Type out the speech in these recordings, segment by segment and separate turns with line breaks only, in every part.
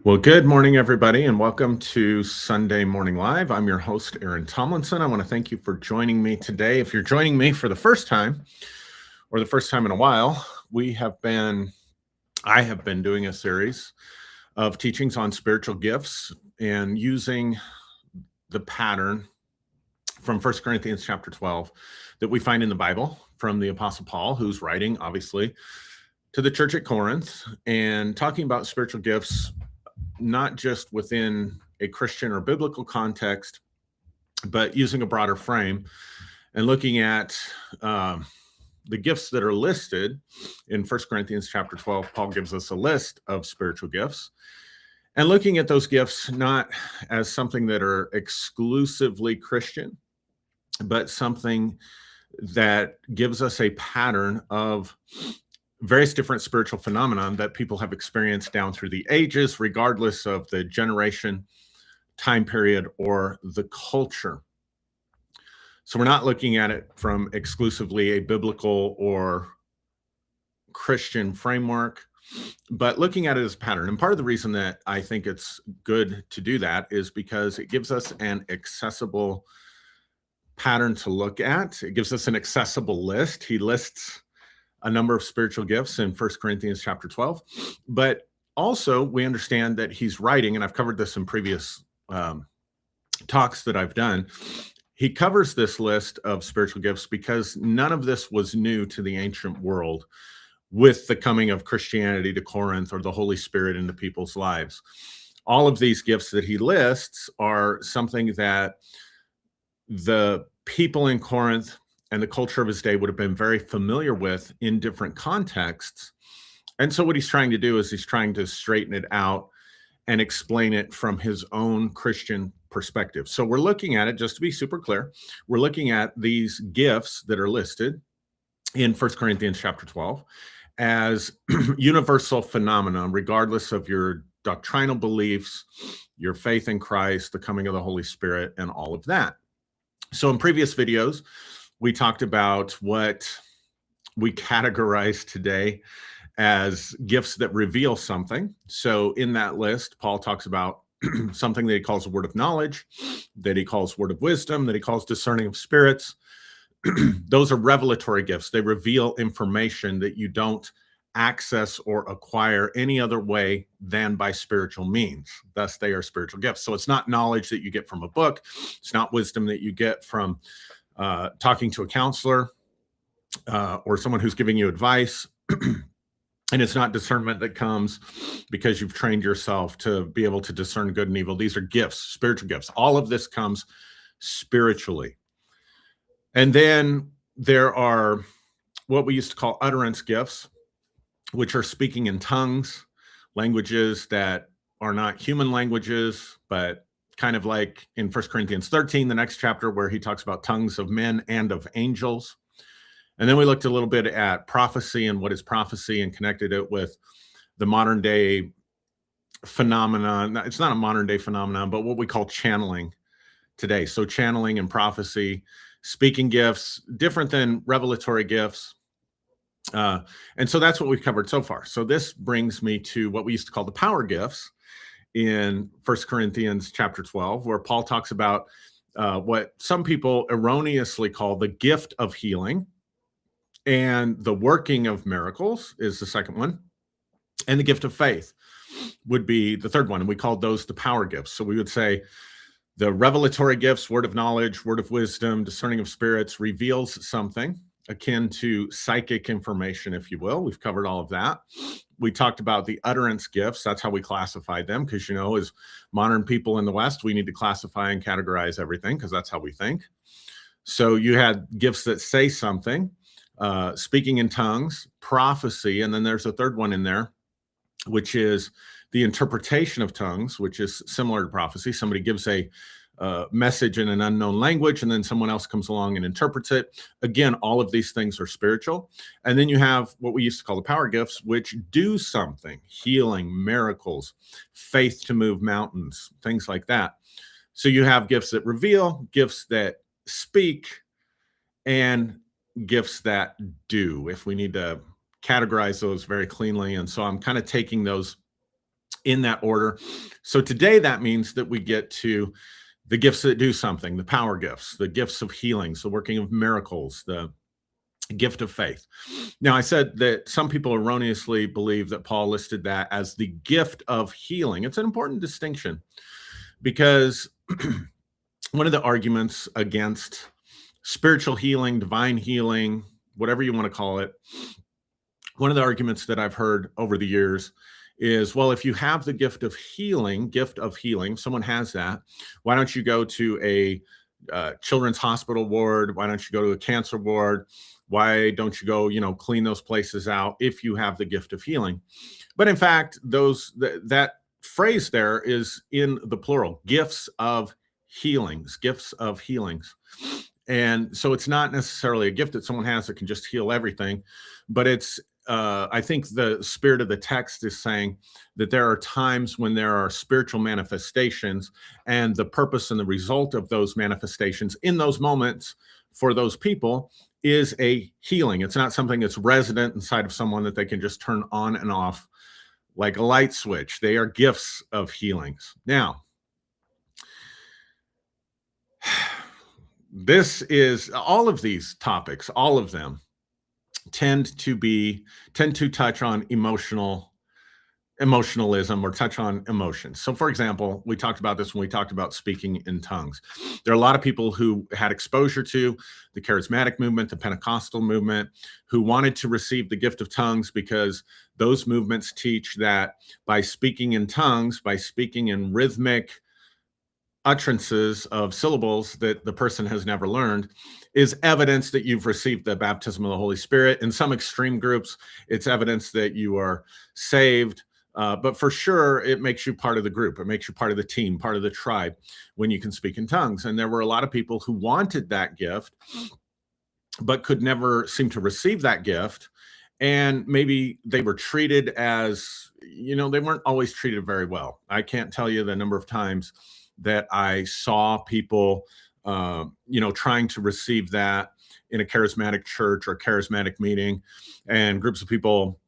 Well, good morning, everybody, and welcome to Sunday Morning Live. I'm your host, Aaron Tomlinson. I want to thank you for joining me today. If you're joining me for the first time or the first time in a while, I have been doing a series of teachings on spiritual gifts and using the pattern from 1 Corinthians chapter 12 that we find in the Bible from the Apostle Paul, who's writing, obviously, to the church at Corinth and talking about spiritual gifts not just within a Christian or biblical context, but using a broader frame and looking at the gifts that are listed in 1 Corinthians chapter 12. Paul gives us a list of spiritual gifts and looking at those gifts not as something that are exclusively Christian, but something that gives us a pattern of various different spiritual phenomenon that people have experienced down through the ages, regardless of the generation, time period, or the culture. So we're not looking at it from exclusively a biblical or Christian framework, but looking at it as a pattern. And part of the reason that I think it's good to do that is because it gives us an accessible pattern to look at. It gives us an accessible list. He lists a number of spiritual gifts in 1 Corinthians chapter 12. But also we understand that he's writing, and I've covered this in previous talks that I've done. He covers this list of spiritual gifts because none of this was new to the ancient world with the coming of Christianity to Corinth or the Holy Spirit into people's lives. All of these gifts that he lists are something that the people in Corinth and the culture of his day would have been very familiar with in different contexts. And so what he's trying to do is he's trying to straighten it out and explain it from his own Christian perspective. So we're looking at it, just to be super clear, we're looking at these gifts that are listed in 1 Corinthians chapter 12 as universal phenomena, regardless of your doctrinal beliefs, your faith in Christ, the coming of the Holy Spirit, and all of that. So in previous videos, we talked about what we categorize today as gifts that reveal something. So in that list, Paul talks about something that he calls a word of knowledge, that he calls word of wisdom, that he calls discerning of spirits. Those are revelatory gifts. They reveal information that you don't access or acquire any other way than by spiritual means. Thus, they are spiritual gifts. So it's not knowledge that you get from a book. It's not wisdom that you get from talking to a counselor or someone who's giving you advice. And it's not discernment that comes because you've trained yourself to be able to discern good and evil. These are gifts, spiritual gifts. All of this comes spiritually. And then there are what we used to call utterance gifts, which are speaking in tongues, languages that are not human languages, but kind of like in 1 Corinthians 13, the next chapter, where he talks about tongues of men and of angels. And then we looked a little bit at prophecy and what is prophecy and connected it with the modern day phenomenon. It's not a modern day phenomenon, but what we call channeling today. So channeling and prophecy, speaking gifts, different than revelatory gifts. And so that's what we've covered so far. So this brings me to what we used to call the power gifts in 1 Corinthians chapter 12, where Paul talks about what some people erroneously call the gift of healing, and the working of miracles is the second one, and the gift of faith would be the third one. And we called those the power gifts. So we would say the revelatory gifts, word of knowledge, word of wisdom, discerning of spirits, reveals something akin to psychic information, if you will. We've covered all of that. We talked about the utterance gifts. That's how we classified them, because, as modern people in the West, we need to classify and categorize everything because that's how we think. So you had gifts that say something, speaking in tongues, prophecy, and then there's a third one in there, which is the interpretation of tongues, which is similar to prophecy. Somebody gives a message in an unknown language, and then someone else comes along and interprets it. Again, all of these things are spiritual. And then you have what we used to call the power gifts, which do something: healing, miracles, faith to move mountains, things like that. So you have gifts that reveal, gifts that speak, and gifts that do, if we need to categorize those very cleanly. And so I'm kind of taking those in that order. So today that means that we get to the gifts that do something, the power gifts, the gifts of healing, so working of miracles, the gift of faith. Now, I said that some people erroneously believe that Paul listed that as the gift of healing. It's an important distinction because one of the arguments against spiritual healing, divine healing, whatever you want to call it, one of the arguments that I've heard over the years is, well, if you have the gift of healing, someone has that, why don't you go to a children's hospital ward? Why don't you go to a cancer ward? Why don't you go, clean those places out if you have the gift of healing? But in fact, that phrase there is in the plural, gifts of healings. And so it's not necessarily a gift that someone has that can just heal everything, but I think the spirit of the text is saying that there are times when there are spiritual manifestations, and the purpose and the result of those manifestations in those moments for those people is a healing. It's not something that's resident inside of someone that they can just turn on and off like a light switch. They are gifts of healings. Now, this is all of these topics, all of them tend to touch on emotionalism or touch on emotions. So for example, we talked about this when we talked about speaking in tongues. There are a lot of people who had exposure to the charismatic movement, the Pentecostal movement, who wanted to receive the gift of tongues because those movements teach that by speaking in tongues, by speaking in rhythmic utterances of syllables that the person has never learned, is evidence that you've received the baptism of the Holy Spirit. In some extreme groups, it's evidence that you are saved. But for sure, it makes you part of the group. It makes you part of the team, part of the tribe when you can speak in tongues. And there were a lot of people who wanted that gift, but could never seem to receive that gift. And maybe they were treated as, they weren't always treated very well. I can't tell you the number of times that I saw people, trying to receive that in a charismatic church or charismatic meeting, and groups of people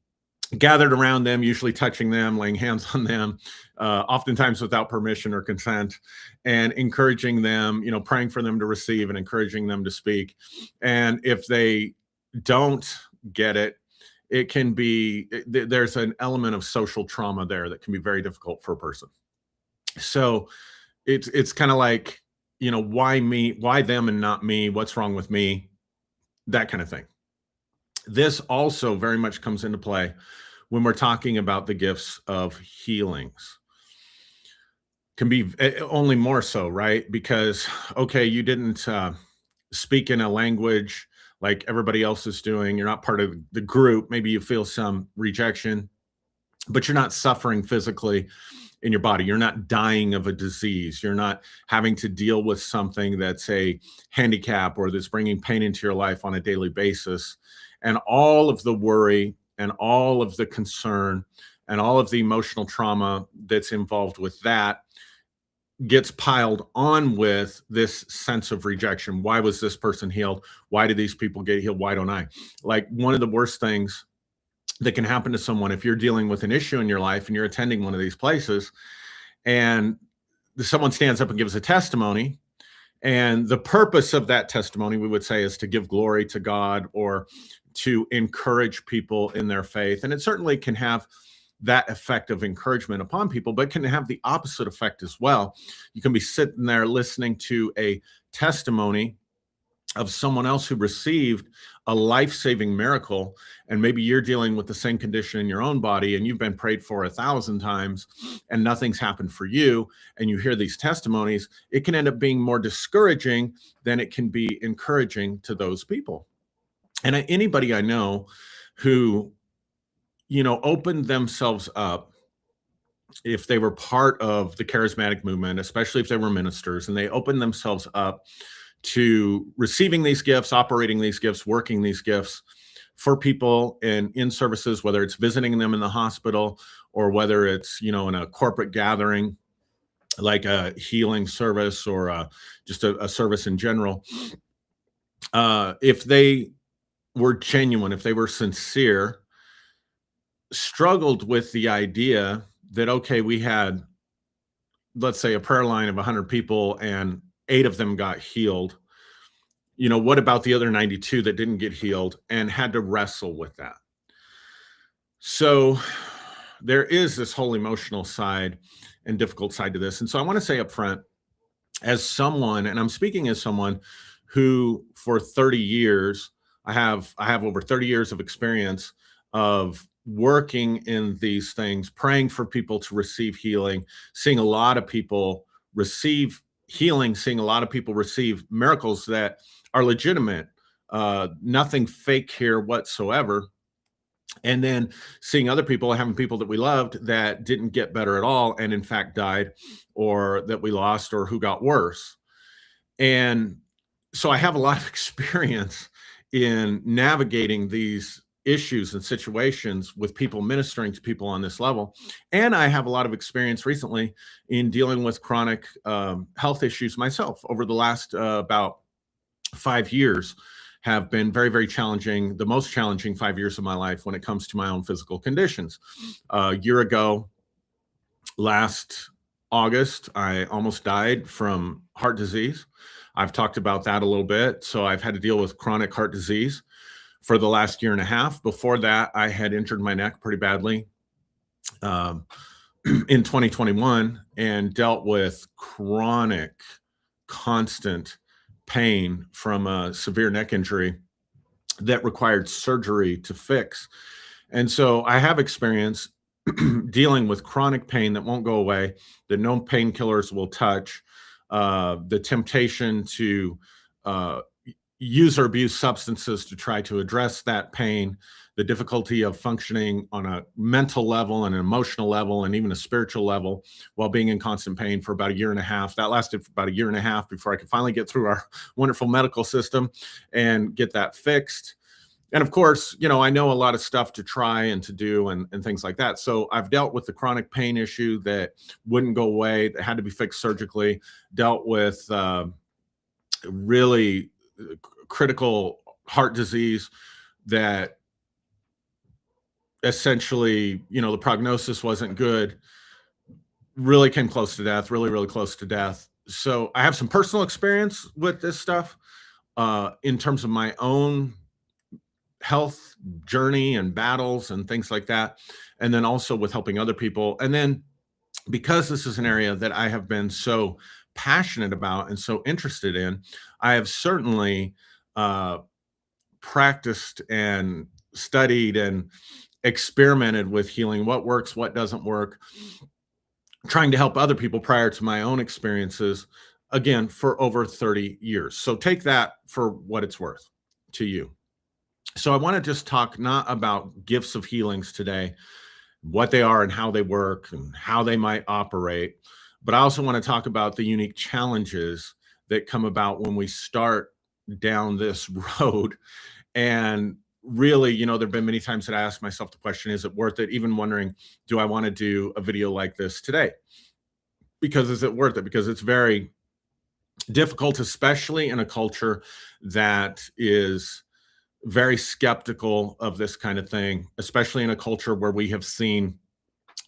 gathered around them, usually touching them, laying hands on them, oftentimes without permission or consent, and encouraging them, praying for them to receive and encouraging them to speak. And if they don't get it, it can be, there's an element of social trauma there that can be very difficult for a person. So it's kind of like, why me, why them and not me? What's wrong with me? That kind of thing. This also very much comes into play when we're talking about the gifts of healings. Can be only more so, right? Because, okay, you didn't speak in a language like everybody else is doing. You're not part of the group. Maybe you feel some rejection, but you're not suffering physically in your body. You're not dying of a disease. You're not having to deal with something that's a handicap or that's bringing pain into your life on a daily basis. And all of the worry and all of the concern and all of the emotional trauma that's involved with that gets piled on with this sense of rejection. Why was this person healed? Why did these people get healed? Why don't I? Like, one of the worst things that can happen to someone if you're dealing with an issue in your life and you're attending one of these places and someone stands up and gives a testimony, and the purpose of that testimony, we would say, is to give glory to God or to encourage people in their faith. And it certainly can have that effect of encouragement upon people, but can have the opposite effect as well. You can be sitting there listening to a testimony of someone else who received a life-saving miracle, and maybe you're dealing with the same condition in your own body and you've been prayed for 1,000 times and nothing's happened for you, and you hear these testimonies, it can end up being more discouraging than it can be encouraging to those people. And anybody I know who, opened themselves up, if they were part of the charismatic movement, especially if they were ministers, and they opened themselves up to receiving these gifts, operating these gifts, working these gifts for people in services, whether it's visiting them in the hospital or whether it's, in a corporate gathering, like a healing service or just a service in general. If they were genuine, if they were sincere, struggled with the idea that, okay, we had, let's say, a prayer line of 100 people and 8 of them got healed. What about the other 92 that didn't get healed and had to wrestle with that? So there is this whole emotional side and difficult side to this. And so I want to say up front, as someone, and I'm speaking as someone who for 30 years, I have over 30 years of experience of working in these things, praying for people to receive healing, seeing a lot of people receive healing, seeing a lot of people receive miracles that are legitimate, nothing fake here whatsoever. And then seeing other people, having people that we loved that didn't get better at all and in fact died, or that we lost, or who got worse. And so I have a lot of experience in navigating these issues and situations with people, ministering to people on this level. And I have a lot of experience recently in dealing with chronic health issues myself. Over the last about 5 years have been very, very challenging, the most challenging 5 years of my life when it comes to my own physical conditions. A year ago, last August, I almost died from heart disease. I've talked about that a little bit. So I've had to deal with chronic heart disease for the last year and a half. Before that, I had injured my neck pretty badly um, in 2021 and dealt with chronic, constant pain from a severe neck injury that required surgery to fix. And so I have experience dealing with chronic pain that won't go away, that no painkillers will touch, the temptation to uh, use or abuse substances to try to address that pain, the difficulty of functioning on a mental level and an emotional level and even a spiritual level while being in constant pain for about a year and a half. That lasted for about a year and a half before I could finally get through our wonderful medical system and get that fixed. And of course, I know a lot of stuff to try and to do and things like that. So I've dealt with the chronic pain issue that wouldn't go away, that had to be fixed surgically, dealt with really critical heart disease that essentially, the prognosis wasn't good, really came close to death, really, really close to death. So I have some personal experience with this stuff in terms of my own health journey and battles and things like that. And then also with helping other people. And then because this is an area that I have been so passionate about and so interested in, I have certainly uh, practiced and studied and experimented with healing, what works, what doesn't work, trying to help other people prior to my own experiences, again, for over 30 years. So take that for what it's worth to you. So I want to just talk not about gifts of healings today, what they are and how they work and how they might operate, but I also want to talk about the unique challenges that come about when we start down this road. And really, there've been many times that I ask myself the question, is it worth it? Even wondering, do I want to do a video like this today? Because is it worth it? Because it's very difficult, especially in a culture that is very skeptical of this kind of thing, especially in a culture where we have seen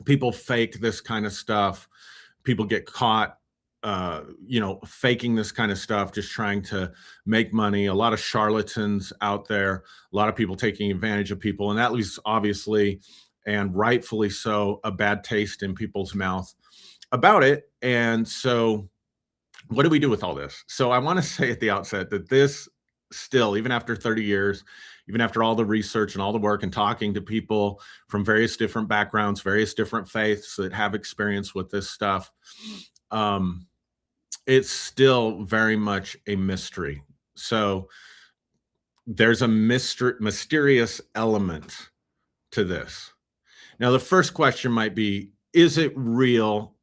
people fake this kind of stuff. People get caught, faking this kind of stuff, just trying to make money. A lot of charlatans out there, a lot of people taking advantage of people. And that leaves, obviously, and rightfully so, a bad taste in people's mouth about it. And so, what do we do with all this? So I want to say at the outset that this still, even after 30 years, even after all the research and all the work and talking to people from various different backgrounds, various different faiths that have experience with this stuff, um, it's still very much a mystery. So there's a mysterious element to this. Now, the first question might be, is it real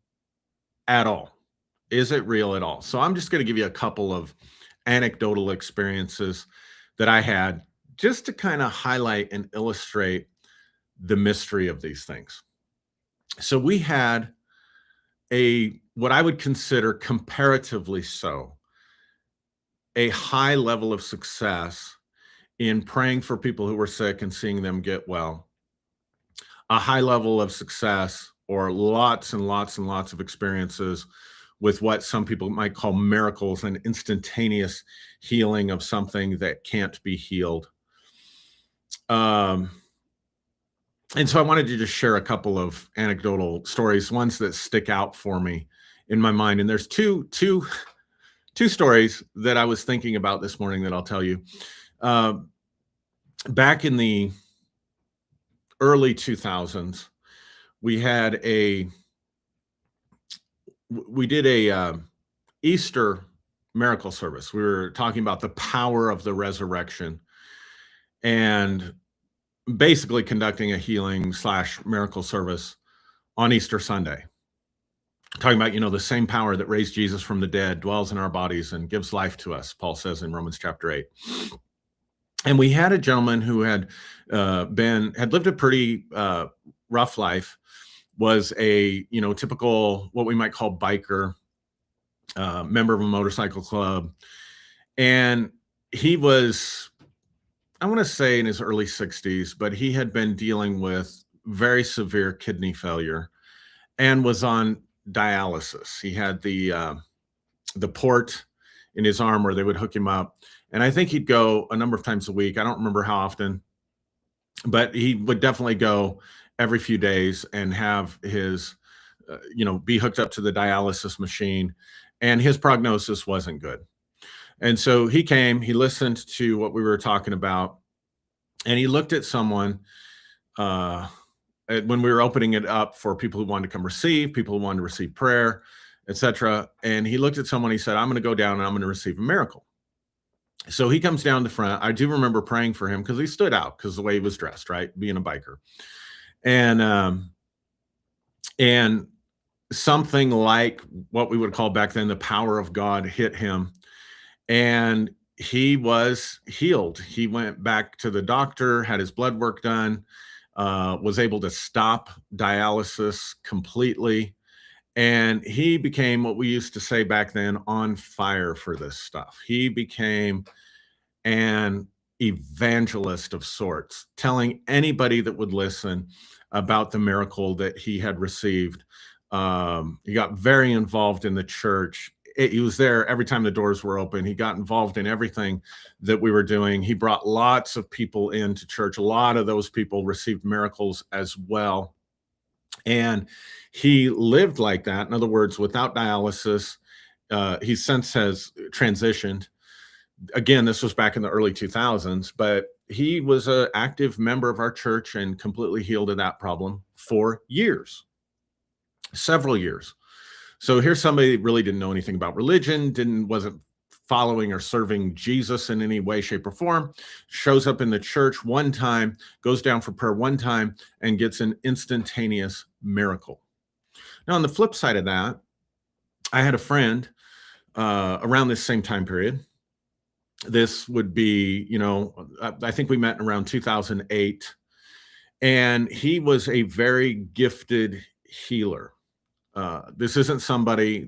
at all? Is it real at all? So I'm just going to give you a couple of anecdotal experiences that I had just to kind of highlight and illustrate the mystery of these things. So we had what I would consider comparatively so, a high level of success in praying for people who were sick and seeing them get well, a high level of success or lots and lots and lots of experiences with what some people might call miracles and instantaneous healing of something that can't be healed. Um, and so I wanted to just share a couple of anecdotal stories, ones that stick out for me in my mind. And there's two stories that I was thinking about this morning that I'll tell you. Uh, Back in the early 2000s, we had we did a Easter miracle service. We were talking about the power of the resurrection and basically conducting a healing slash miracle service on Easter Sunday. Talking about, the same power that raised Jesus from the dead dwells in our bodies and gives life to us, Paul says in Romans chapter 8. And we had a gentleman who had lived a pretty rough life, was a typical what we might call biker, member of a motorcycle club, and he was, I want to say, in his early 60s, but he had been dealing with very severe kidney failure and was on dialysis. He had the port in his arm where they would hook him up, and I think he'd go a number of times a week. I don't remember how often, but he would definitely go every few days and have his be hooked up to the dialysis machine, and his prognosis wasn't good. And so he came, he listened to what we were talking about, and he looked at someone uh, when we were opening it up for people who wanted to come receive, people who wanted to receive prayer, etc. And he looked at someone, he said, I'm going to go down and I'm going to receive a miracle. So he comes down the front. I do remember praying for him because he stood out because the way he was dressed, right? Being a biker. And something like what we would call back then the power of God hit him, and he was healed. He went back to the doctor, had his blood work done, was able to stop dialysis completely, and he became, what we used to say back then, on fire for this stuff. He became an evangelist of sorts, telling anybody that would listen about the miracle that he had received. He got very involved in the church. He was there every time the doors were open. He got involved in everything that we were doing. He brought lots of people into church. A lot of those people received miracles as well. And he lived like that. In other words, without dialysis. He since has transitioned. Again, this was back in the early 2000s, but he was an active member of our church and completely healed of that problem for years, several years. So here's somebody that really didn't know anything about religion, wasn't following or serving Jesus in any way, shape, or form, shows up in the church one time, goes down for prayer one time, and gets an instantaneous miracle. Now, on the flip side of that, I had a friend around this same time period. This would be, I think we met in around 2008, and he was a very gifted healer. This is somebody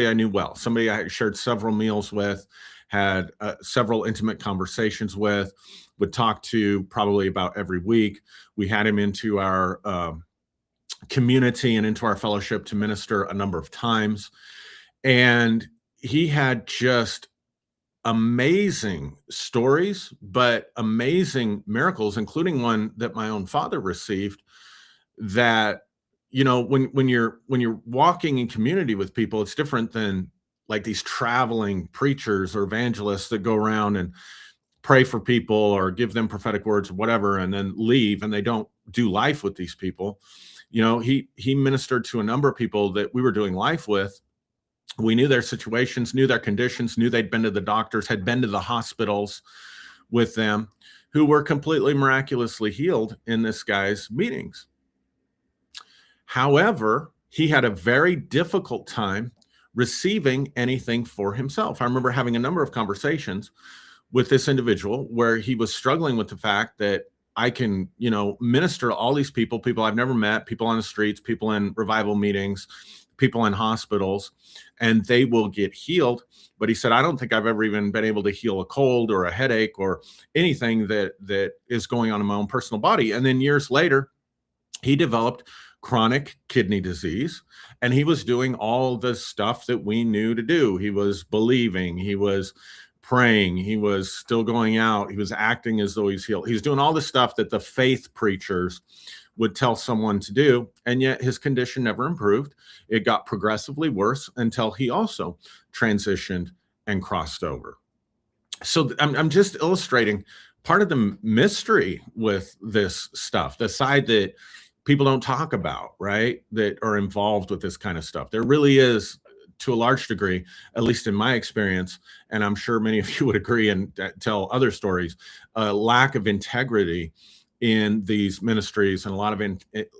I knew well, somebody I had shared several meals with, had several intimate conversations with, would talk to probably about every week. We had him into our community and into our fellowship to minister a number of times. And he had just amazing stories, but amazing miracles, including one that my own father received. That when you're walking in community with people, it's different than like these traveling preachers or evangelists that go around and pray for people or give them prophetic words or whatever and then leave, and they don't do life with these people. He ministered to a number of people that we were doing life with. We knew their situations, knew their conditions, knew they'd been to the doctors, had been to the hospitals with them, who were completely miraculously healed in this guy's meetings. However, he had a very difficult time receiving anything for himself. I remember having a number of conversations with this individual where he was struggling with the fact that I can, minister to all these people I've never met, people on the streets, people in revival meetings, people in hospitals, and they will get healed. But he said, I don't think I've ever even been able to heal a cold or a headache or anything that is going on in my own personal body. And then years later, he developed chronic kidney disease, and he was doing all the stuff that we knew to do. He was believing, he was praying, he was still going out, he was acting as though he's healed. He's doing all the stuff that the faith preachers would tell someone to do, and yet his condition never improved. It got progressively worse until he also transitioned and crossed over. So I'm just illustrating part of the mystery with this stuff, the side that people don't talk about, right? That are involved with this kind of stuff. There really is, to a large degree, at least in my experience, and I'm sure many of you would agree and tell other stories, a lack of integrity in these ministries and a lot of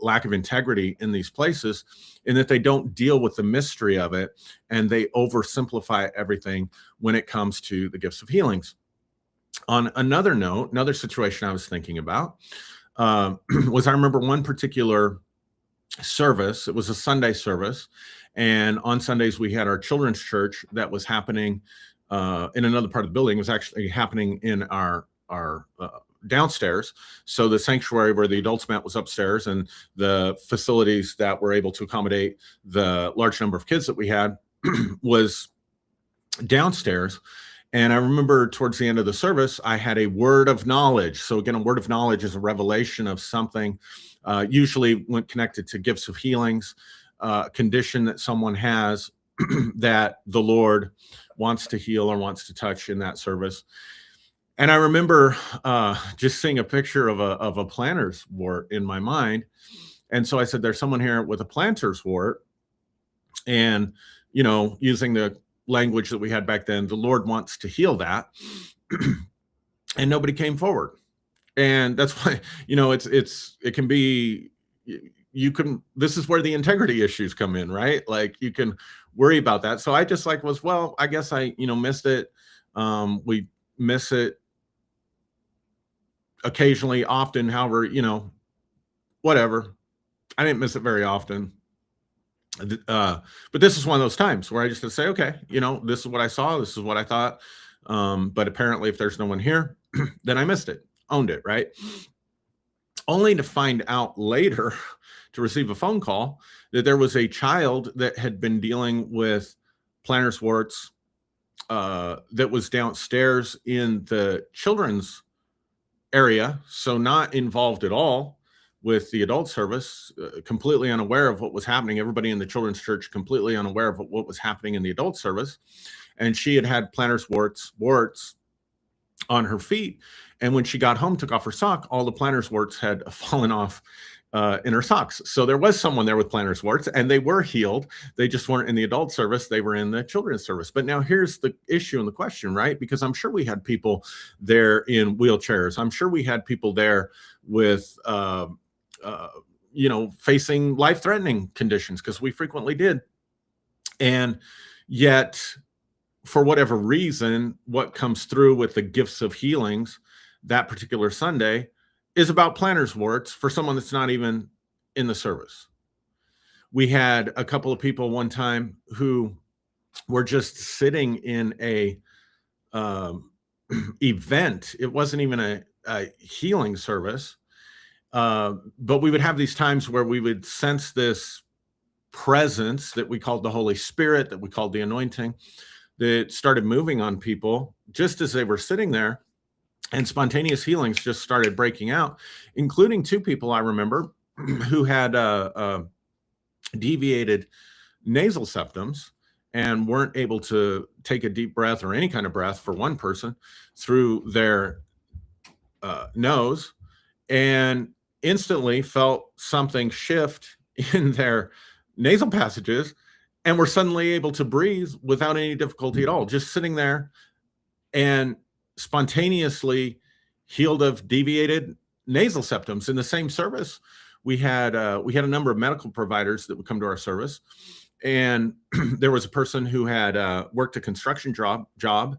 lack of integrity in these places, in that they don't deal with the mystery of it, and they oversimplify everything when it comes to the gifts of healings. On another note, another situation I was thinking about was, I remember one particular service. It was a Sunday service, and on Sundays we had our children's church that was happening in another part of the building. It was actually happening in our downstairs. So the sanctuary where the adults met was upstairs, and the facilities that were able to accommodate the large number of kids that we had was downstairs. And I remember towards the end of the service, I had a word of knowledge. So again, a word of knowledge is a revelation of something, usually when connected to gifts of healings, condition that someone has that the Lord wants to heal or wants to touch in that service. And I remember just seeing a picture of a planter's wart in my mind. And so I said, there's someone here with a planter's wart. And, using the language that we had back then, the Lord wants to heal that. And nobody came forward. And that's why, it can be, this is where the integrity issues come in, right? Like, you can worry about that. So I just I guess I, missed it. We miss it occasionally, often, however, whatever. I didn't miss it very often. But this is one of those times where I just say, okay, this is what I saw, this is what I thought. But apparently, if there's no one here, then I missed it, owned it, right? Only to find out later, to receive a phone call, that there was a child that had been dealing with plantar's warts that was downstairs in the children's area, so not involved at all with the adult service, completely unaware of what was happening. Everybody in the children's church completely unaware of what was happening in the adult service. And she had plantar's warts on her feet. And when she got home, took off her sock, all the plantar's warts had fallen off in her socks. So there was someone there with plantar's warts, and they were healed. They just weren't in the adult service. They were in the children's service. But now here's the issue and the question, right? Because I'm sure we had people there in wheelchairs. I'm sure we had people there with, facing life-threatening conditions, because we frequently did. And yet, for whatever reason, what comes through with the gifts of healings that particular Sunday is about plantar's warts for someone that's not even in the service. We had a couple of people one time who were just sitting in a event. It wasn't even a healing service, but we would have these times where we would sense this presence that we called the Holy Spirit, that we called the anointing, that started moving on people just as they were sitting there. And spontaneous healings just started breaking out, including two people I remember who had deviated nasal septums and weren't able to take a deep breath or any kind of breath, for one person, through their nose, and instantly felt something shift in their nasal passages and were suddenly able to breathe without any difficulty at all, just sitting there, and spontaneously healed of deviated nasal septums. In the same service, we had a number of medical providers that would come to our service, and there was a person who had worked a construction job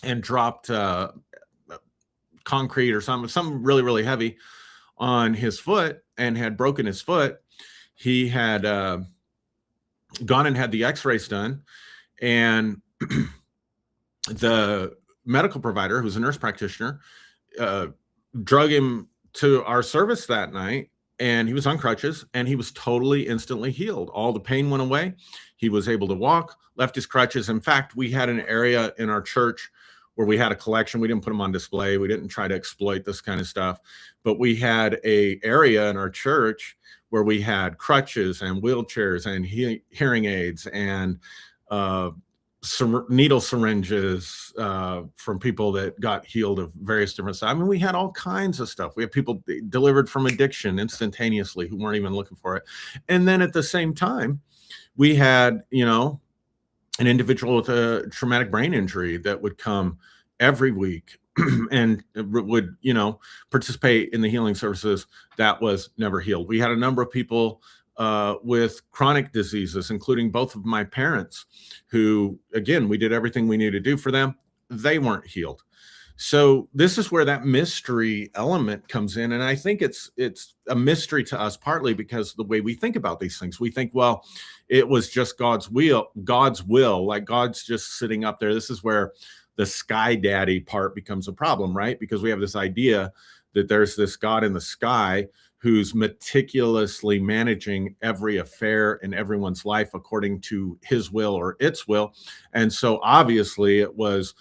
and dropped concrete or something really, really heavy on his foot and had broken his foot. He had gone and had the x-rays done, and the medical provider, who's a nurse practitioner, drug him to our service that night and he was on crutches, and he was totally instantly healed. All the pain went away. He was able to walk, left his crutches. In fact, we had an area in our church where we had a collection. We didn't put them on display. We didn't try to exploit this kind of stuff, but we had a area in our church where we had crutches and wheelchairs and hearing aids and uh, needle syringes from people that got healed of various different stuff. I mean, we had all kinds of stuff. We had people delivered from addiction instantaneously who weren't even looking for it. And then at the same time, we had, an individual with a traumatic brain injury that would come every week and would, participate in the healing services that was never healed. We had a number of people with chronic diseases, including both of my parents, who, again, we did everything we needed to do for them. They weren't healed. So this is where that mystery element comes in. And I think it's a mystery to us, partly because of the way we think about these things. We think, well, it was just God's will, like God's just sitting up there. This is where the sky daddy part becomes a problem, right? Because we have this idea that there's this God in the sky who's meticulously managing every affair in everyone's life according to his will or its will. And so obviously it was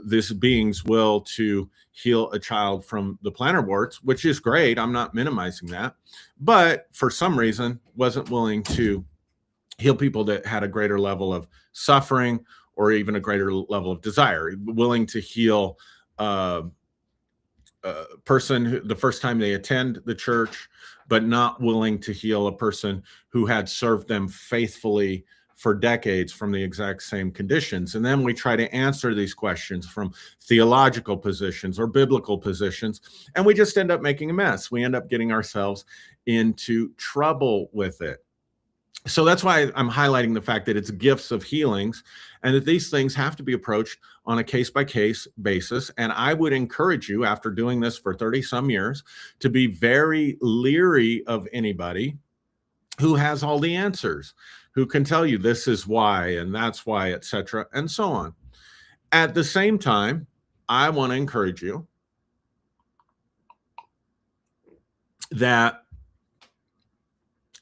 this being's will to heal a child from the plantar warts, which is great. I'm not minimizing that. But for some reason, wasn't willing to heal people that had a greater level of suffering or even a greater level of desire, willing to heal person who, the first time they attend the church, but not willing to heal a person who had served them faithfully for decades from the exact same conditions. And then we try to answer these questions from theological positions or biblical positions, and we just end up making a mess. We end up getting ourselves into trouble with it. So that's why I'm highlighting the fact that it's gifts of healings and that these things have to be approached on a case-by-case basis. And I would encourage you, after doing this for 30 some years, to be very leery of anybody who has all the answers, who can tell you this is why and that's why, etc., and so on. At the same time, I want to encourage you that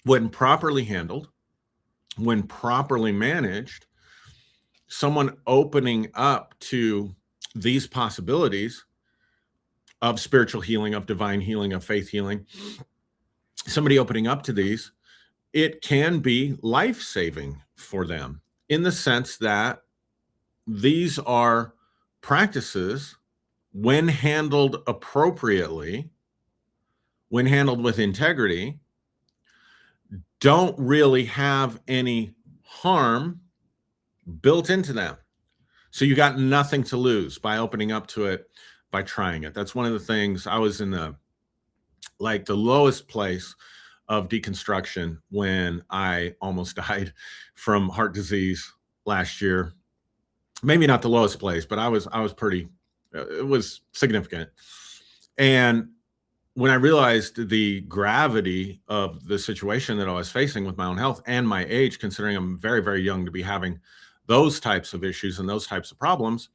when properly handled, when properly managed, someone opening up to these possibilities of spiritual healing, of divine healing, of faith healing, somebody opening up to these, it can be life-saving for them in the sense that these are practices, when handled appropriately, when handled with integrity, don't really have any harm built into them. So you got nothing to lose by opening up to it, by trying it. That's one of the things. I was in the lowest place of deconstruction when I almost died from heart disease last year. Maybe not the lowest place, but I was pretty, it was significant. And when I realized the gravity of the situation that I was facing with my own health and my age, considering I'm very, very young to be having those types of issues and those types of problems,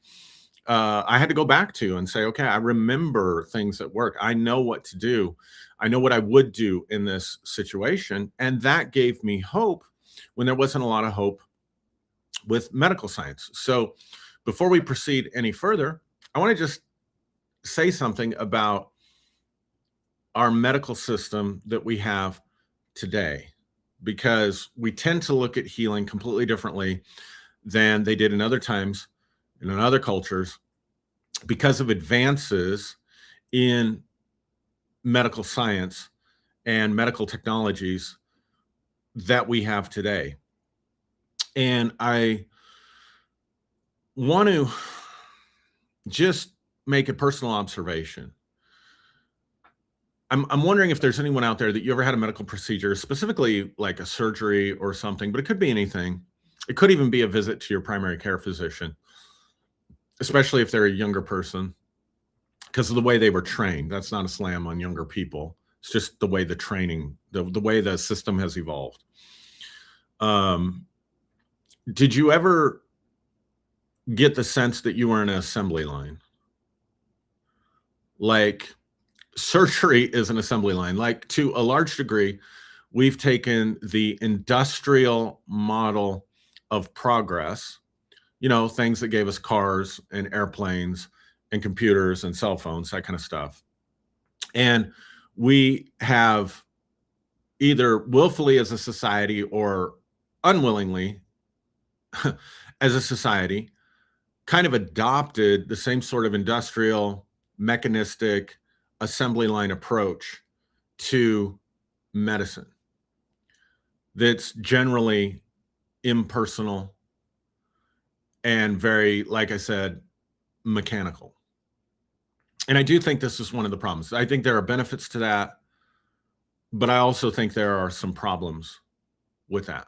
I had to go back to and say, okay, I remember things that work. I know what to do. I know what I would do in this situation. And that gave me hope when there wasn't a lot of hope with medical science. So before we proceed any further, I want to just say something about our medical system that we have today, because we tend to look at healing completely differently than they did in other times and in other cultures because of advances in medical science and medical technologies that we have today. And I want to just make a personal observation. I'm wondering if there's anyone out there that you ever had a medical procedure, specifically like a surgery or something, but it could be anything. It could even be a visit to your primary care physician, especially if they're a younger person, because of the way they were trained. That's not a slam on younger people. It's just the way the training, the way the system has evolved. Did you ever get the sense that you were in an assembly line? Like Surgery is an assembly line. Like, to a large degree, we've taken the industrial model of progress, things that gave us cars and airplanes and computers and cell phones, that kind of stuff. And we have either willfully as a society or unwillingly as a society kind of adopted the same sort of industrial, mechanistic, assembly line approach to medicine that's generally impersonal and very, like I said, mechanical. And I do think this is one of the problems. I think there are benefits to that, but I also think there are some problems with that.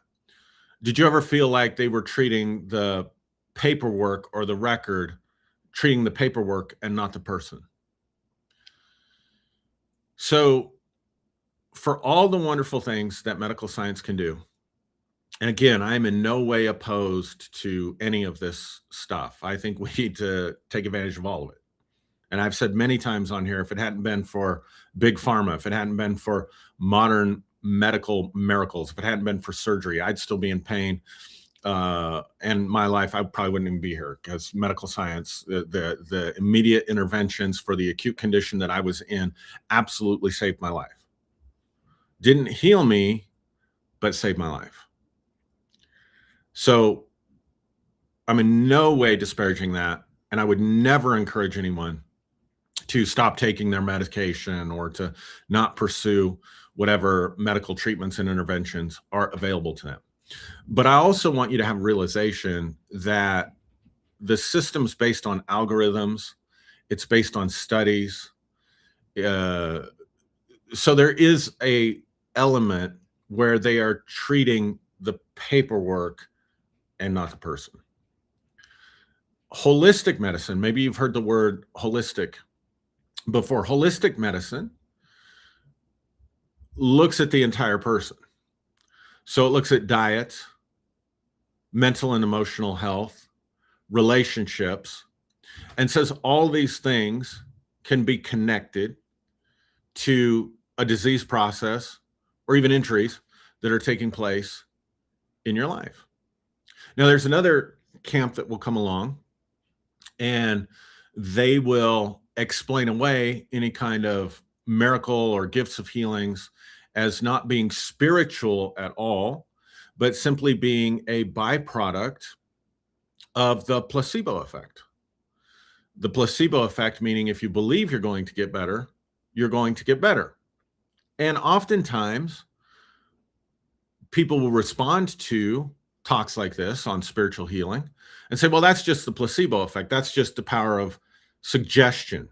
Did you ever feel like they were treating the paperwork or the record, treating the paperwork and not the person? So, for all the wonderful things that medical science can do, and again, I'm in no way opposed to any of this stuff. I think we need to take advantage of all of it. And I've said many times on here, if it hadn't been for big pharma, if it hadn't been for modern medical miracles, if it hadn't been for surgery, I'd still be in pain. And my life, I probably wouldn't even be here, because medical science, the immediate interventions for the acute condition that I was in, absolutely saved my life. Didn't heal me, but saved my life. So I'm in no way disparaging that. And I would never encourage anyone to stop taking their medication or to not pursue whatever medical treatments and interventions are available to them. But I also want you to have realization that the system's based on algorithms, it's based on studies. So there is a element where they are treating the paperwork and not the person. Holistic medicine, maybe you've heard the word holistic before. Holistic medicine looks at the entire person. So it looks at diet, mental and emotional health, relationships, and says all these things can be connected to a disease process or even injuries that are taking place in your life. Now, there's another camp that will come along, and they will explain away any kind of miracle or gifts of healings as not being spiritual at all, but simply being a byproduct of the placebo effect. The placebo effect, meaning if you believe you're going to get better, you're going to get better. And oftentimes, people will respond to talks like this on spiritual healing and say, well, that's just the placebo effect. That's just the power of suggestion.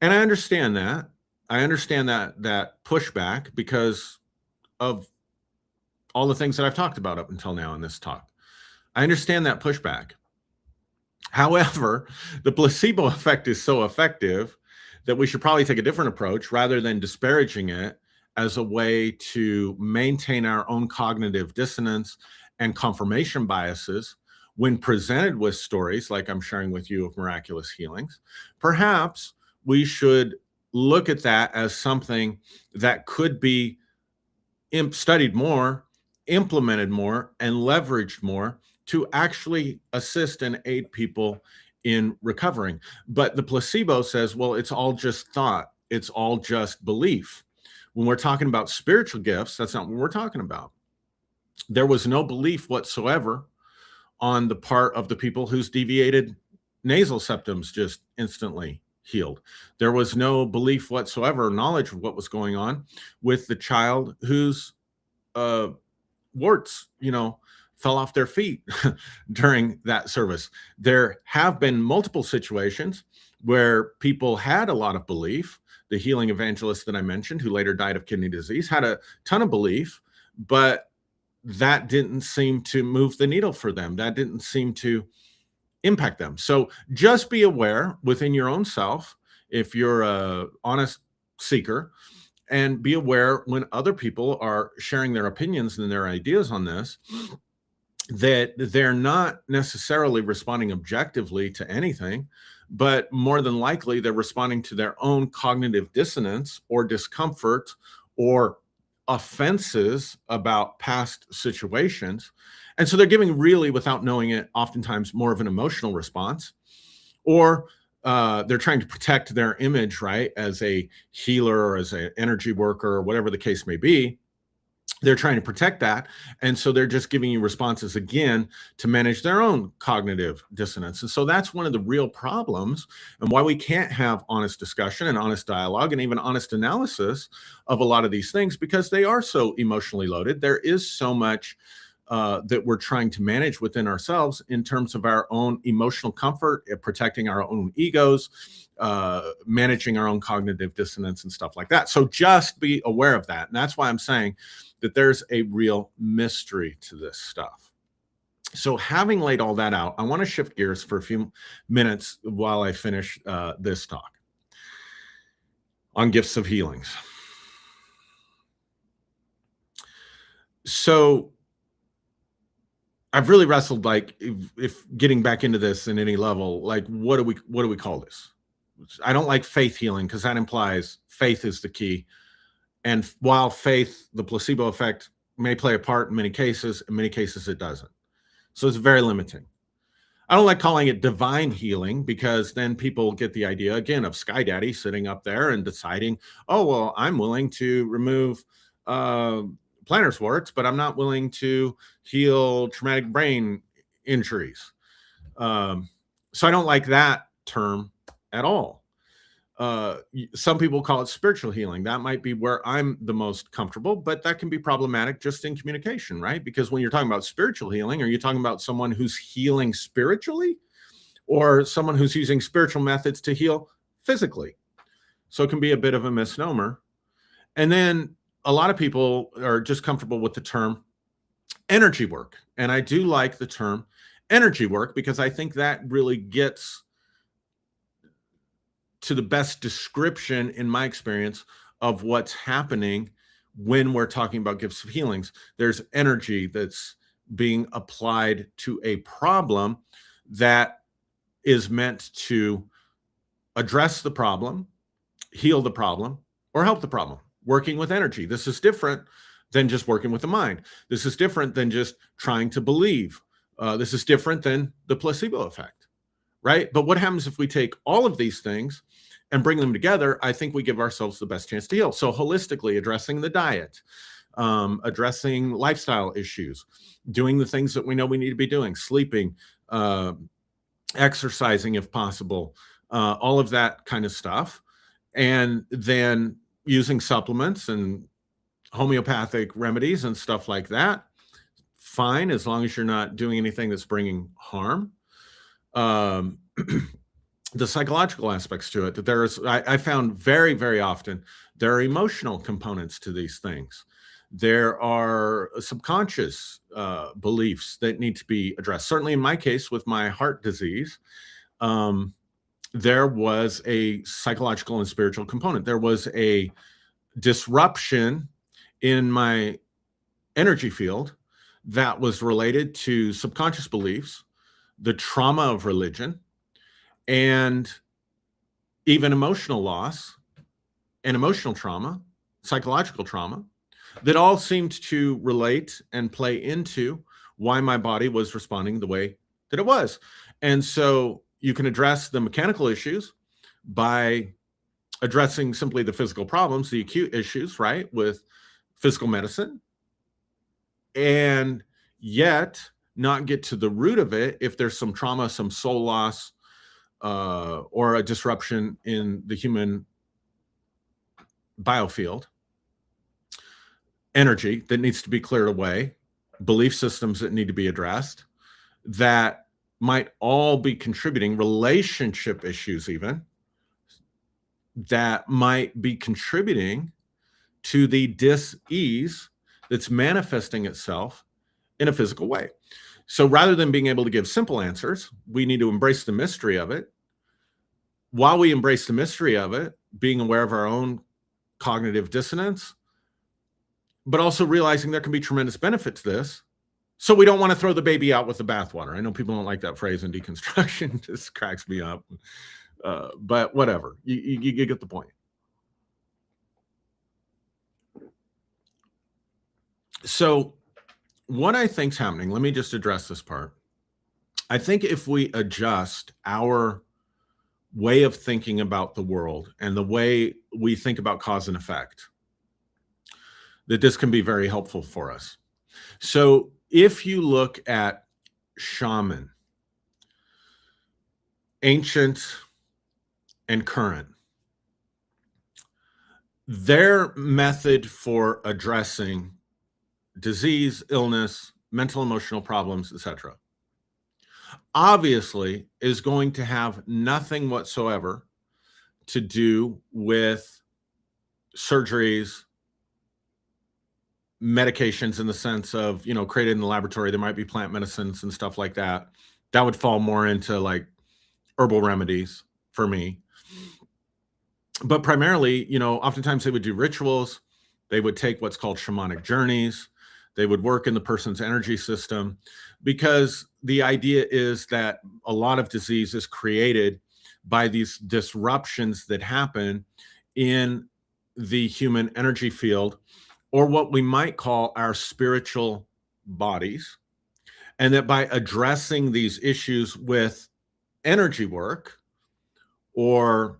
And I understand that. I understand that pushback because of all the things that I've talked about up until now in this talk. I understand that pushback. However, the placebo effect is so effective that we should probably take a different approach rather than disparaging it as a way to maintain our own cognitive dissonance and confirmation biases when presented with stories like I'm sharing with you of miraculous healings. Perhaps we should look at that as something that could be studied more, implemented more, and leveraged more to actually assist and aid people in recovering. But the placebo says, well, it's all just thought, it's all just belief. When we're talking about spiritual gifts, that's not what we're talking about. There was no belief whatsoever on the part of the people whose deviated nasal septums just instantly healed. There was no belief whatsoever, knowledge of what was going on with the child whose warts, fell off their feet during that service. There have been multiple situations where people had a lot of belief. The healing evangelist that I mentioned, who later died of kidney disease, had a ton of belief, but that didn't seem to move the needle for them. That didn't seem to impact them. So just be aware within your own self, if you're an honest seeker, and be aware when other people are sharing their opinions and their ideas on this, that they're not necessarily responding objectively to anything, but more than likely they're responding to their own cognitive dissonance or discomfort or offenses about past situations. And so they're giving, really, without knowing it, oftentimes more of an emotional response, or they're trying to protect their image, right, as a healer or as an energy worker or whatever the case may be. They're trying to protect that. And so they're just giving you responses again to manage their own cognitive dissonance. And so that's one of the real problems, and why we can't have honest discussion and honest dialogue and even honest analysis of a lot of these things, because they are so emotionally loaded. There is so much that we're trying to manage within ourselves in terms of our own emotional comfort, protecting our own egos, managing our own cognitive dissonance and stuff like that. So just be aware of that. And that's why I'm saying that there's a real mystery to this stuff. So having laid all that out, I want to shift gears for a few minutes while I finish this talk on gifts of healings. So I've really wrestled, like, if getting back into this in any level, like, what do we call this? I don't like faith healing, because that implies faith is the key. And while faith, the placebo effect, may play a part in many cases it doesn't. So it's very limiting. I don't like calling it divine healing, because then people get the idea again of Sky Daddy sitting up there and deciding, oh, well, I'm willing to remove plantar warts, but I'm not willing to heal traumatic brain injuries. So I don't like that term at all. Some people call it spiritual healing. That might be where I'm the most comfortable, but that can be problematic just in communication, right? Because when you're talking about spiritual healing, are you talking about someone who's healing spiritually, or someone who's using spiritual methods to heal physically? So it can be a bit of a misnomer. And then a lot of people are just comfortable with the term energy work. And I do like the term energy work, because I think that really gets to the best description, in my experience, of what's happening when we're talking about gifts of healings. There's energy that's being applied to a problem that is meant to address the problem, heal the problem, or help the problem. Working with energy. This is different than just working with the mind. This is different than just trying to believe. This is different than the placebo effect, right? But what happens if we take all of these things and bring them together? I think we give ourselves the best chance to heal. So holistically, addressing the diet, addressing lifestyle issues, doing the things that we know we need to be doing, sleeping, exercising if possible, all of that kind of stuff. And then using supplements and homeopathic remedies and stuff like that, fine, as long as you're not doing anything that's bringing harm. The psychological aspects to it, that I found very, very often, there are emotional components to these things. There are subconscious beliefs that need to be addressed. Certainly in my case, with my heart disease, there was a psychological and spiritual component. There was a disruption in my energy field that was related to subconscious beliefs, the trauma of religion, and even emotional loss and emotional trauma, psychological trauma, that all seemed to relate and play into why my body was responding the way that it was. And so you can address the mechanical issues by addressing simply the physical problems, the acute issues, right, with physical medicine, and yet not get to the root of it if there's some trauma, some soul loss, or a disruption in the human biofield, energy that needs to be cleared away, belief systems that need to be addressed, that might all be contributing, relationship issues even, that might be contributing to the dis-ease that's manifesting itself in a physical way. So rather than being able to give simple answers, we need to embrace the mystery of it. While we embrace the mystery of it, being aware of our own cognitive dissonance, but also realizing there can be tremendous benefit to this. So we don't want to throw the baby out with the bathwater. I know people don't like that phrase in deconstruction. It just cracks me up. But whatever, you get the point. So what I think's happening, let me just address this part. I think if we adjust our way of thinking about the world and the way we think about cause and effect, that this can be very helpful for us. So if you look at shaman, ancient and current, their method for addressing disease, illness, mental, emotional problems, etc., obviously is going to have nothing whatsoever to do with surgeries, medications in the sense of, created in the laboratory. There might be plant medicines and stuff like that. That would fall more into like herbal remedies for me. But primarily, oftentimes they would do rituals. They would take what's called shamanic journeys. They would work in the person's energy system, because the idea is that a lot of disease is created by these disruptions that happen in the human energy field, or what we might call our spiritual bodies. And that by addressing these issues with energy work or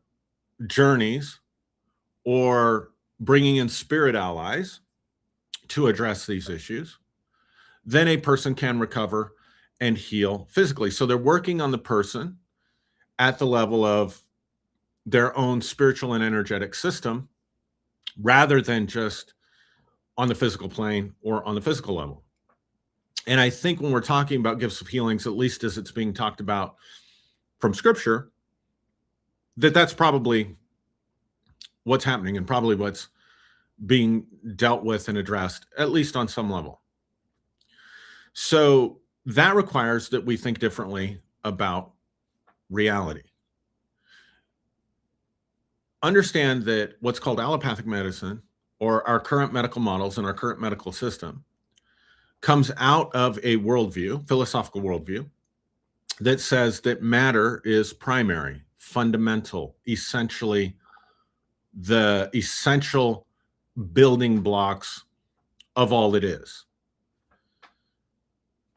journeys or bringing in spirit allies to address these issues, then a person can recover and heal physically. So they're working on the person at the level of their own spiritual and energetic system, rather than just on the physical plane or on the physical level. And I think when we're talking about gifts of healings, at least as it's being talked about from scripture, that's probably what's happening and probably what's being dealt with and addressed, at least on some level. So that requires that we think differently about reality. Understand that what's called allopathic medicine, or our current medical models and our current medical system, comes out of a worldview, philosophical worldview, that says that matter is primary, fundamental, essentially the essential building blocks of all it is.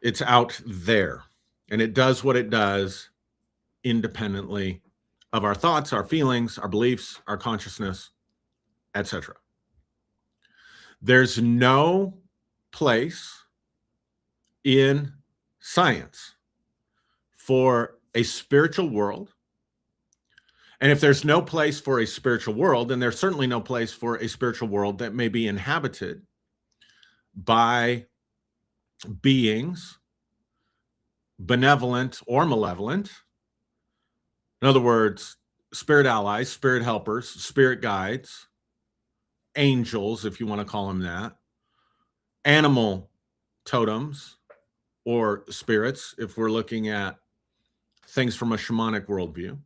It's out there, and it does what it does independently of our thoughts, our feelings, our beliefs, our consciousness, etc. There's no place in science for a spiritual world. And if there's no place for a spiritual world, then there's certainly no place for a spiritual world that may be inhabited by beings, benevolent or malevolent. In other words, spirit allies, spirit helpers, spirit guides, angels, if you want to call them that, animal totems or spirits, if we're looking at things from a shamanic worldview.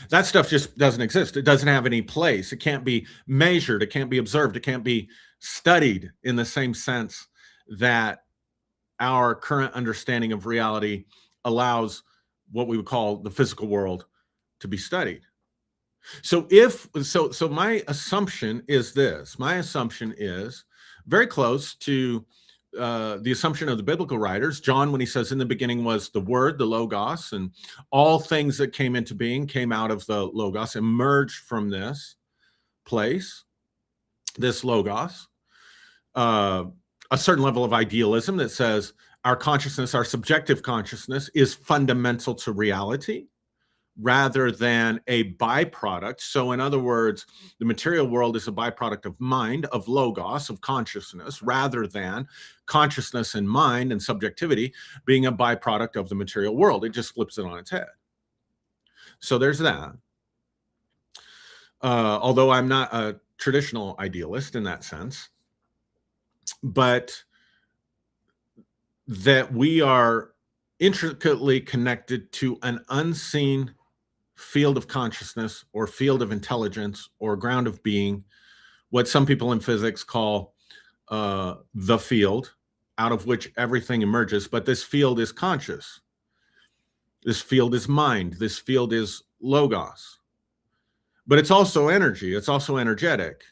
That stuff just doesn't exist. It doesn't have any place. It can't be measured. It can't be observed. It can't be studied in the same sense that our current understanding of reality allows what we would call the physical world to be studied. So my assumption is this. My assumption is very close to the assumption of the biblical writers. John, when he says in the beginning was the word, the logos, and all things that came into being came out of the logos, emerged from this place, this logos. A certain level of idealism that says our consciousness, our subjective consciousness, is fundamental to reality rather than a byproduct. So in other words, the material world is a byproduct of mind, of logos, of consciousness, rather than consciousness and mind and subjectivity being a byproduct of the material world. It just flips it on its head. So there's that. Although I'm not a traditional idealist in that sense, but that we are intricately connected to an unseen field of consciousness or field of intelligence or ground of being, what some people in physics call the field, out of which everything emerges. But this field is conscious. This field is mind. This field is logos. but it's also energy. It's also energetic.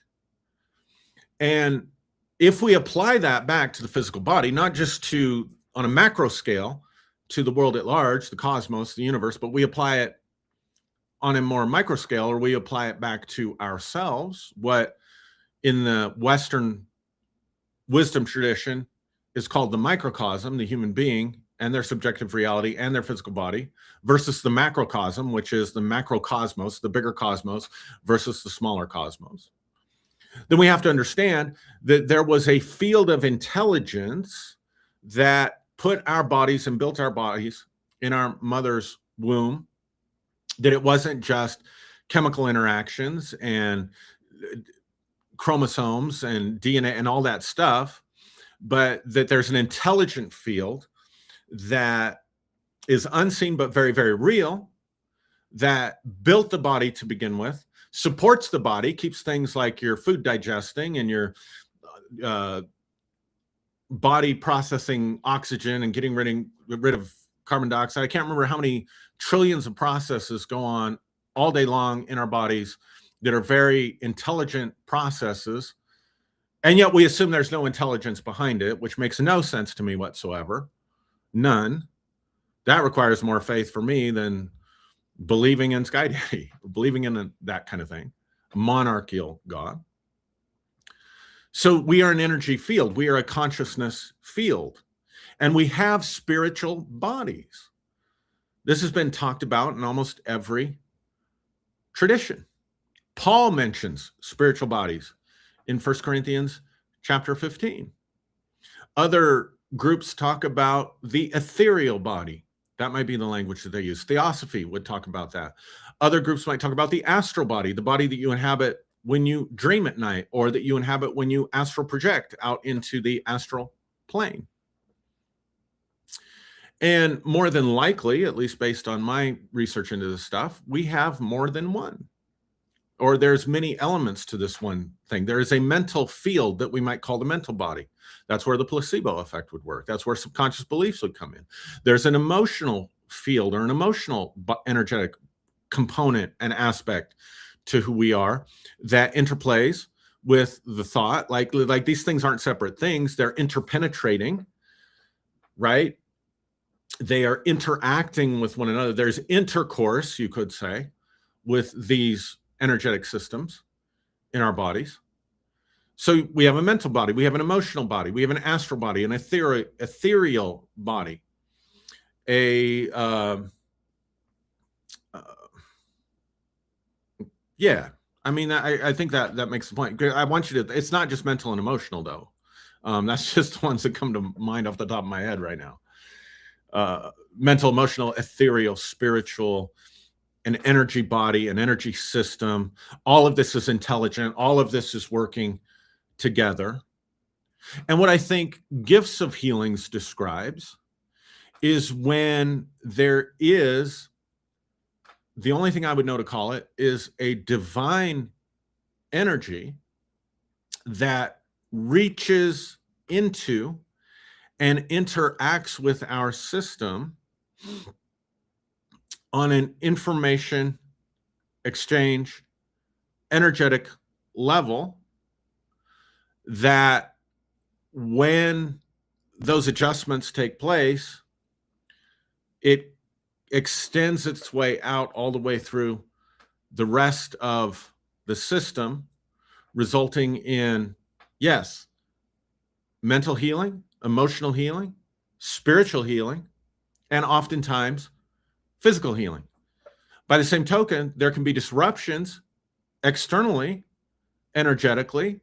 And if we apply that back to the physical body, not just to on a macro scale to the world at large, the cosmos, the universe, but we apply it on a more micro scale, or we apply it back to ourselves, what in the Western wisdom tradition is called the microcosm, the human being and their subjective reality and their physical body, versus the macrocosm, which is the macrocosmos, the bigger cosmos, versus the smaller cosmos. Then we have to understand that there was a field of intelligence that put our bodies and built our bodies in our mother's womb, that it wasn't just chemical interactions and chromosomes and DNA and all that stuff, but that there's an intelligent field that is unseen but very, very real, that built the body to begin with, supports the body, keeps things like your food digesting and your body processing oxygen and getting rid of carbon dioxide. I can't remember how many trillions of processes go on all day long in our bodies that are very intelligent processes. And yet we assume there's no intelligence behind it, which makes no sense to me whatsoever. None. That requires more faith for me than believing in Sky Daddy, believing in that kind of thing, a monarchical God. So we are an energy field. We are a consciousness field. And we have spiritual bodies. This has been talked about in almost every tradition. Paul mentions spiritual bodies in 1 Corinthians chapter 15. Other groups talk about the ethereal body. That might be the language that they use. Theosophy would talk about that. Other groups might talk about the astral body, the body that you inhabit when you dream at night, or that you inhabit when you astral project out into the astral plane. And more than likely, at least based on my research into this stuff, we have more than one. Or there's many elements to this one thing. There is a mental field that we might call the mental body. That's where the placebo effect would work. That's where subconscious beliefs would come in. There's an emotional field or an emotional energetic component and aspect to who we are that interplays with the thought. Like these things aren't separate things. They're interpenetrating, right? They are interacting with one another. There's intercourse, you could say, with these energetic systems in our bodies. So we have a mental body, we have an emotional body, we have an astral body, an ethereal body, yeah. I mean, I think that makes the point. I want you to, it's not just mental and emotional though. That's just the ones that come to mind off the top of my head right now. Mental, emotional, ethereal, spiritual, an energy body, an energy system. All of this is intelligent. All of this is working together. And what I think Gifts of Healings describes is when there is, the only thing I would know to call it is a divine energy that reaches into and interacts with our system on an information exchange, energetic level, that when those adjustments take place, it extends its way out all the way through the rest of the system, resulting in, yes, mental healing, emotional healing, spiritual healing, and oftentimes physical healing. By the same token, there can be disruptions externally, energetically,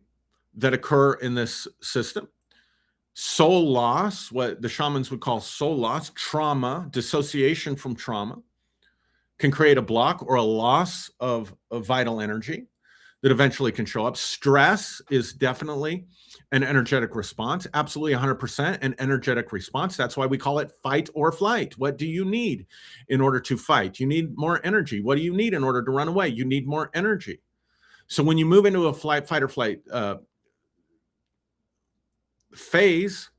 that occur in this system. Soul loss, what the shamans would call soul loss, trauma, dissociation from trauma, can create a block or a loss of vital energy that eventually can show up. Stress is definitely an energetic response, absolutely 100% an energetic response. That's why we call it fight or flight. What do you need in order to fight? You need more energy. What do you need in order to run away? You need more energy. So when you move into a fight or flight phase,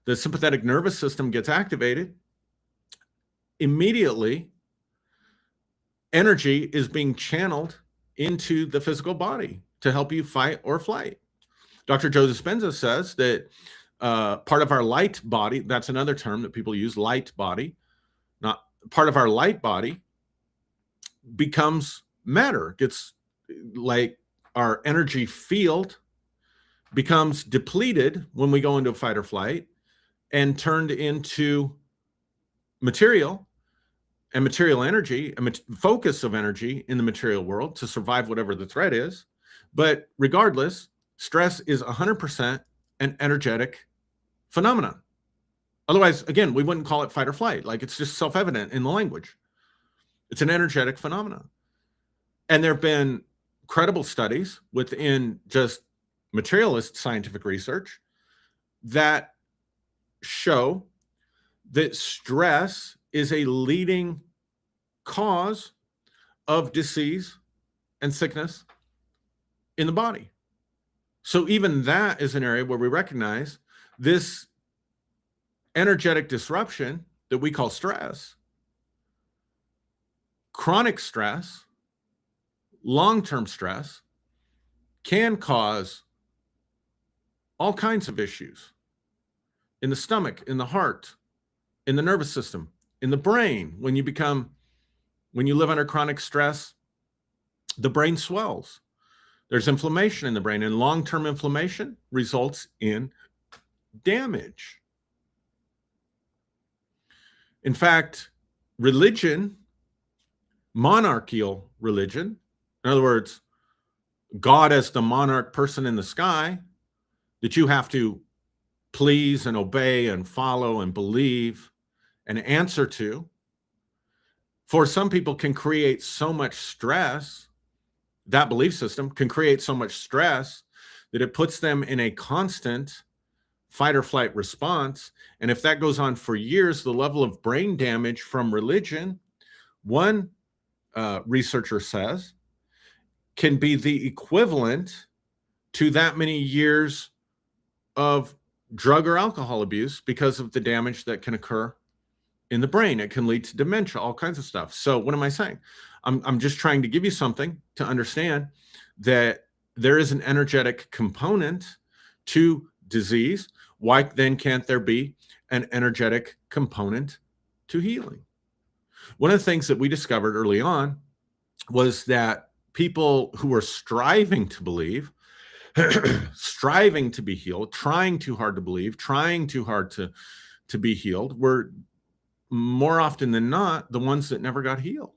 the sympathetic nervous system gets activated. Immediately, energy is being channeled into the physical body to help you fight or flight. Dr. Joe Dispenza says that part of our light body, that's another term that people use, light body, not part of our light body becomes matter, gets like our energy field becomes depleted when we go into fight or flight and turned into material and material energy, a focus of energy in the material world to survive whatever the threat is. But regardless, stress is 100% an energetic phenomenon. Otherwise, again, we wouldn't call it fight or flight. Like, it's just self-evident in the language. It's an energetic phenomenon. And there have been credible studies within just materialist scientific research that show that stress is a leading cause of disease and sickness in the body. So even that is an area where we recognize this energetic disruption that we call stress, chronic stress, long-term stress, can cause all kinds of issues in the stomach, in the heart, in the nervous system, in the brain. When you live under chronic stress, the brain swells. There's inflammation in the brain, and long-term inflammation results in damage. In fact, religion, monarchical religion, in other words, God as the monarch person in the sky that you have to please and obey and follow and believe and answer to, for some people can create so much stress. That belief system can create so much stress that it puts them in a constant fight or flight response. And if that goes on for years, the level of brain damage from religion, one researcher says, can be the equivalent to that many years of drug or alcohol abuse because of the damage that can occur in the brain. It can lead to dementia, all kinds of stuff. So what am I saying? I'm just trying to give you something to understand that there is an energetic component to disease. Why then can't there be an energetic component to healing? One of the things that we discovered early on was that people who were striving to believe, striving to be healed, trying too hard to believe, trying too hard to be healed, were more often than not the ones that never got healed.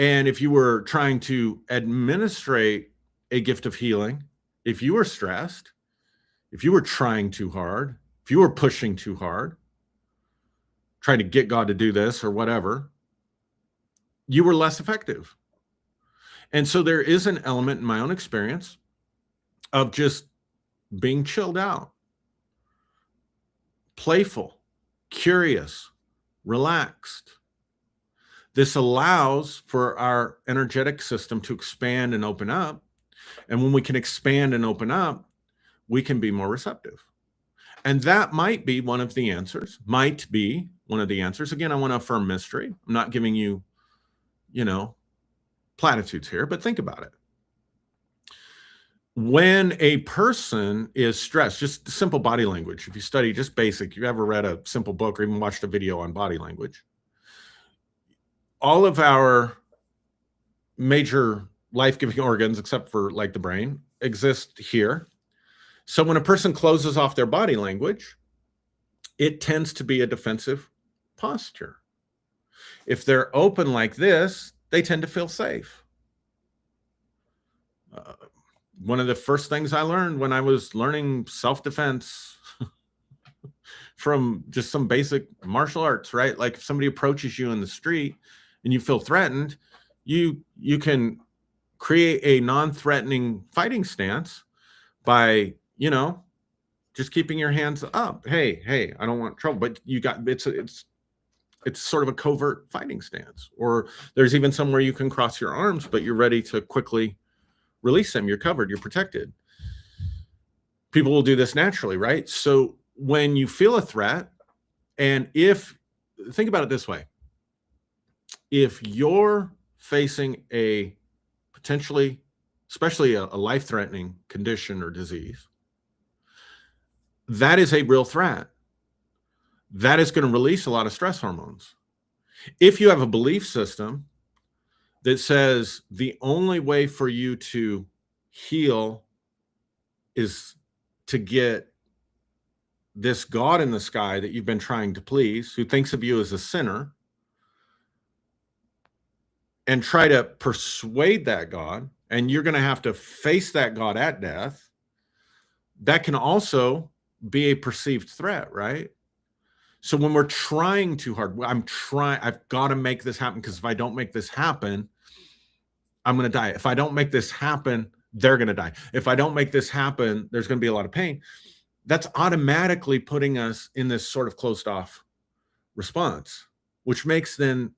And if you were trying to administrate a gift of healing, if you were stressed, if you were trying too hard, if you were pushing too hard, trying to get God to do this or whatever, you were less effective. And so there is an element in my own experience of just being chilled out, playful, curious, relaxed. This allows for our energetic system to expand and open up. And when we can expand and open up, we can be more receptive. And that might be one of the answers, Again, I want to affirm mystery. I'm not giving you, platitudes here, but think about it. When a person is stressed, just simple body language, if you study just basic, you ever read a simple book or even watched a video on body language, all of our major life-giving organs, except for like the brain, exist here. So when a person closes off their body language, it tends to be a defensive posture. If they're open like this, they tend to feel safe. One of the first things I learned when I was learning self-defense from just some basic martial arts, right? Like if somebody approaches you in the street and you feel threatened, you can create a non-threatening fighting stance by, just keeping your hands up. Hey, I don't want trouble, but it's sort of a covert fighting stance. Or there's even somewhere you can cross your arms, but you're ready to quickly release them. You're covered, you're protected. People will do this naturally, right? So when you feel a threat, and think about it this way, if you're facing a potentially, especially a life-threatening condition or disease, that is a real threat. That is going to release a lot of stress hormones. If you have a belief system that says the only way for you to heal is to get this God in the sky that you've been trying to please, who thinks of you as a sinner, and try to persuade that God, and you're going to have to face that God at death, that can also be a perceived threat, right? So when we're trying too hard, I've got to make this happen, because if I don't make this happen, I'm going to die. If I don't make this happen, they're going to die. If I don't make this happen, there's going to be a lot of pain. That's automatically putting us in this sort of closed off response, which makes then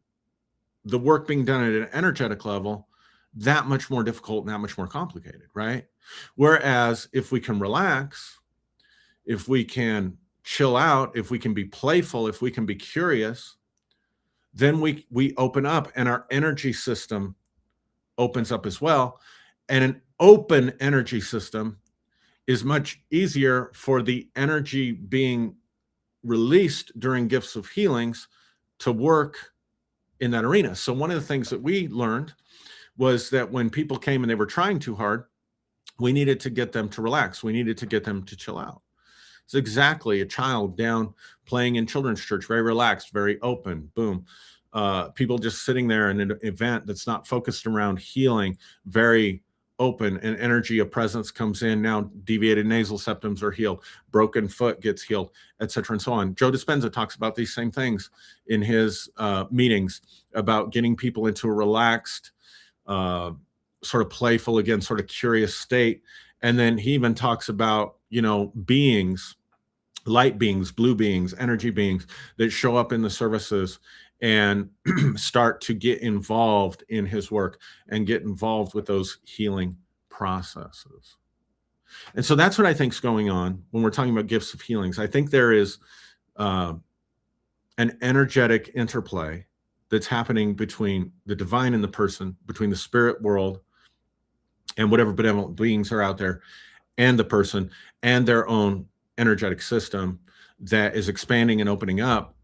the work being done at an energetic level that much more difficult and that much more complicated, right? Whereas if we can relax, if we can chill out, if we can be playful, if we can be curious, then we open up, and our energy system opens up as well. And an open energy system is much easier for the energy being released during gifts of healings to work in that arena. So one of the things that we learned was that when people came and they were trying too hard, we needed to get them to relax. We needed to get them to chill out. It's exactly a child down playing in children's church, very relaxed, very open, boom. People just sitting there in an event that's not focused around healing, very open, and energy of presence comes in. Now deviated nasal septums are healed, broken foot gets healed, etc., and so on. Joe Dispenza talks about these same things in his meetings about getting people into a relaxed, sort of playful, again, sort of curious state. And then he even talks about, beings, light beings, blue beings, energy beings that show up in the services and start to get involved in his work and get involved with those healing processes. And so that's what I think is going on when we're talking about gifts of healings. I think there is an energetic interplay that's happening between the divine and the person, between the spirit world and whatever benevolent beings are out there, and the person and their own energetic system that is expanding and opening up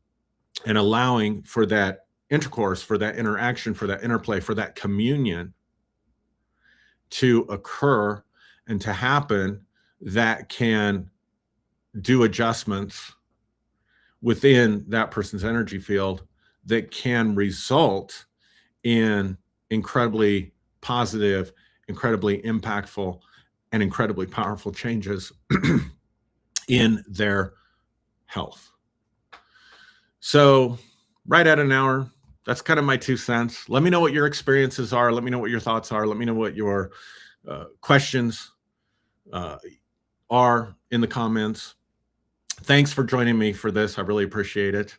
and allowing for that intercourse, for that interaction, for that interplay, for that communion to occur and to happen, that can do adjustments within that person's energy field that can result in incredibly positive, incredibly impactful, and incredibly powerful changes in their health. So right at an hour, that's kind of my 2 cents. Let me know what your experiences are. Let me know what your thoughts are. Let me know what your questions are in the comments. Thanks for joining me for this. I really appreciate it.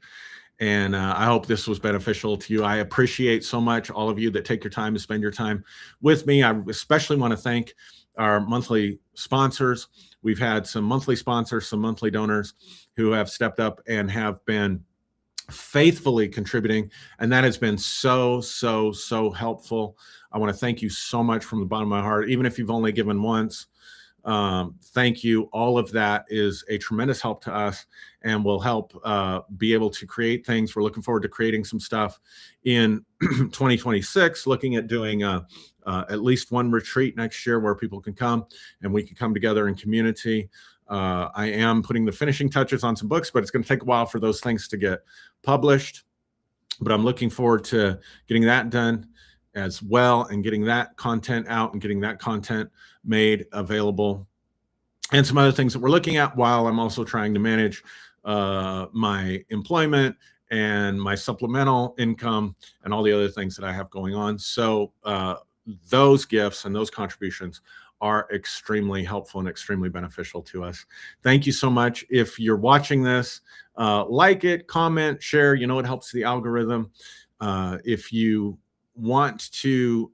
And I hope this was beneficial to you. I appreciate so much all of you that take your time to spend your time with me. I especially want to thank our monthly sponsors. We've had some monthly sponsors, some monthly donors who have stepped up and have been faithfully contributing, and that has been so helpful. I want to thank you so much from the bottom of my heart. Even if you've only given once, thank you. All of that is a tremendous help to us and will help be able to create things. We're looking forward to creating some stuff in 2026, looking at doing at least one retreat next year where people can come and we can come together in community. I am putting the finishing touches on some books, but it's going to take a while for those things to get published. But I'm looking forward to getting that done as well and getting that content out and getting that content made available, and some other things that we're looking at while I'm also trying to manage my employment and my supplemental income and all the other things that I have going on. So those gifts and those contributions are extremely helpful and extremely beneficial to us. Thank you so much. If you're watching this, like it, comment, share. It helps the algorithm. If you want to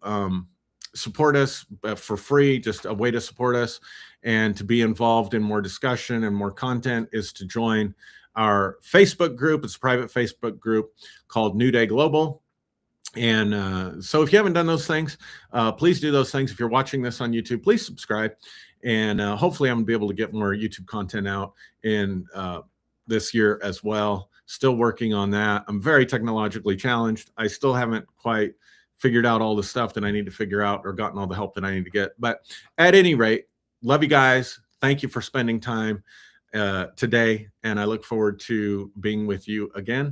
support us for free, just a way to support us and to be involved in more discussion and more content is to join our Facebook group. It's a private Facebook group called New Day Global. And so if you haven't done those things, please do those things. If you're watching this on YouTube, please subscribe. And hopefully I'm going to be able to get more YouTube content out in this year as well. Still working on that. I'm very technologically challenged. I still haven't quite figured out all the stuff that I need to figure out or gotten all the help that I need to get. But at any rate, love you guys. Thank you for spending time today. And I look forward to being with you again